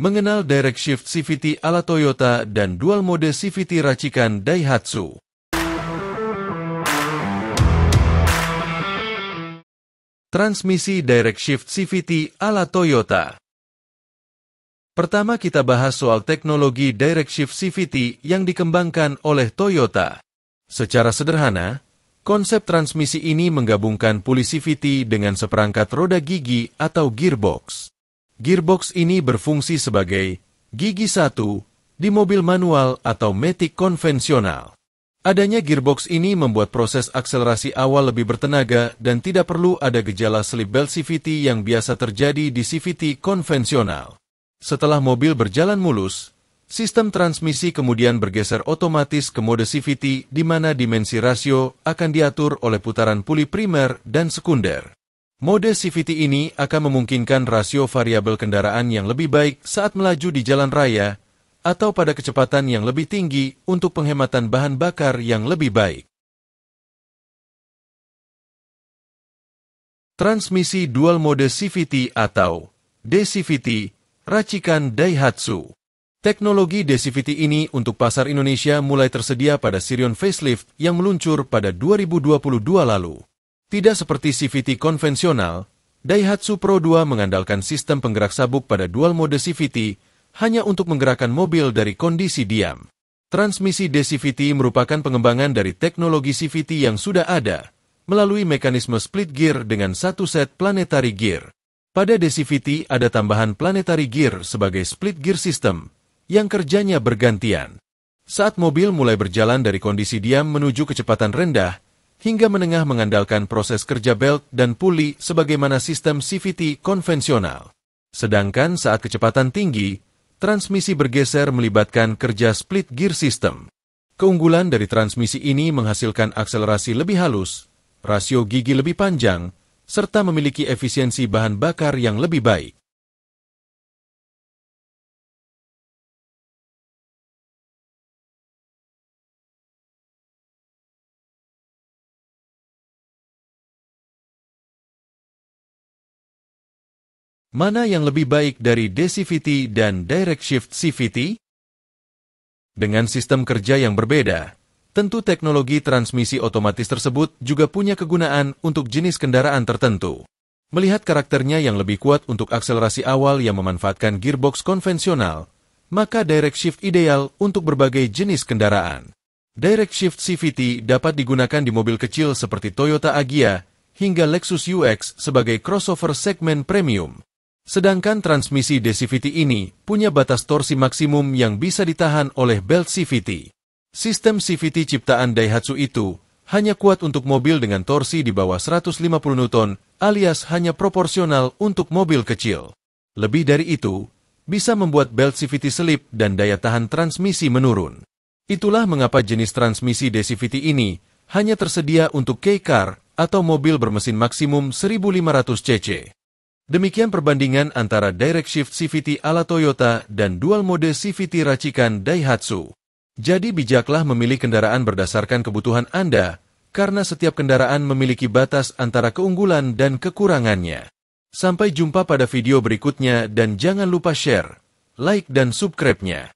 Mengenal Direct Shift CVT ala Toyota dan Dual Mode CVT racikan Daihatsu. Transmisi Direct Shift CVT ala Toyota. Pertama kita bahas soal teknologi Direct Shift CVT yang dikembangkan oleh Toyota. Secara sederhana, konsep transmisi ini menggabungkan puli CVT dengan seperangkat roda gigi atau gearbox. Gearbox ini berfungsi sebagai gigi satu di mobil manual atau matic konvensional. Adanya gearbox ini membuat proses akselerasi awal lebih bertenaga dan tidak perlu ada gejala slip belt CVT yang biasa terjadi di CVT konvensional. Setelah mobil berjalan mulus, sistem transmisi kemudian bergeser otomatis ke mode CVT di mana dimensi rasio akan diatur oleh putaran puli primer dan sekunder. Mode CVT ini akan memungkinkan rasio variabel kendaraan yang lebih baik saat melaju di jalan raya atau pada kecepatan yang lebih tinggi untuk penghematan bahan bakar yang lebih baik. Transmisi Dual Mode CVT atau DCVT racikan Daihatsu. Teknologi DCVT ini untuk pasar Indonesia mulai tersedia pada Sirion facelift yang meluncur pada 2022 lalu. Tidak seperti CVT konvensional, Daihatsu Pro 2 mengandalkan sistem penggerak sabuk pada dual mode CVT hanya untuk menggerakkan mobil dari kondisi diam. Transmisi DCVT merupakan pengembangan dari teknologi CVT yang sudah ada, melalui mekanisme split gear dengan satu set planetary gear. Pada DCVT ada tambahan planetary gear sebagai split gear system, yang kerjanya bergantian. Saat mobil mulai berjalan dari kondisi diam menuju kecepatan rendah, hingga menengah mengandalkan proses kerja belt dan puli sebagaimana sistem CVT konvensional. Sedangkan saat kecepatan tinggi, transmisi bergeser melibatkan kerja split gear system. Keunggulan dari transmisi ini menghasilkan akselerasi lebih halus, rasio gigi lebih panjang, serta memiliki efisiensi bahan bakar yang lebih baik. Mana yang lebih baik dari DCVT dan Direct Shift CVT? Dengan sistem kerja yang berbeda, tentu teknologi transmisi otomatis tersebut juga punya kegunaan untuk jenis kendaraan tertentu. Melihat karakternya yang lebih kuat untuk akselerasi awal yang memanfaatkan gearbox konvensional, maka Direct Shift ideal untuk berbagai jenis kendaraan. Direct Shift CVT dapat digunakan di mobil kecil seperti Toyota Agya hingga Lexus UX sebagai crossover segmen premium. Sedangkan transmisi DCVT ini punya batas torsi maksimum yang bisa ditahan oleh belt CVT. Sistem CVT ciptaan Daihatsu itu hanya kuat untuk mobil dengan torsi di bawah 150 Newton alias hanya proporsional untuk mobil kecil. Lebih dari itu, bisa membuat belt CVT selip dan daya tahan transmisi menurun. Itulah mengapa jenis transmisi DCVT ini hanya tersedia untuk K-Car atau mobil bermesin maksimum 1500 cc. Demikian perbandingan antara Direct Shift CVT ala Toyota dan Dual Mode CVT racikan Daihatsu. Jadi bijaklah memilih kendaraan berdasarkan kebutuhan Anda, karena setiap kendaraan memiliki batas antara keunggulan dan kekurangannya. Sampai jumpa pada video berikutnya dan jangan lupa share, like dan subscribe-nya.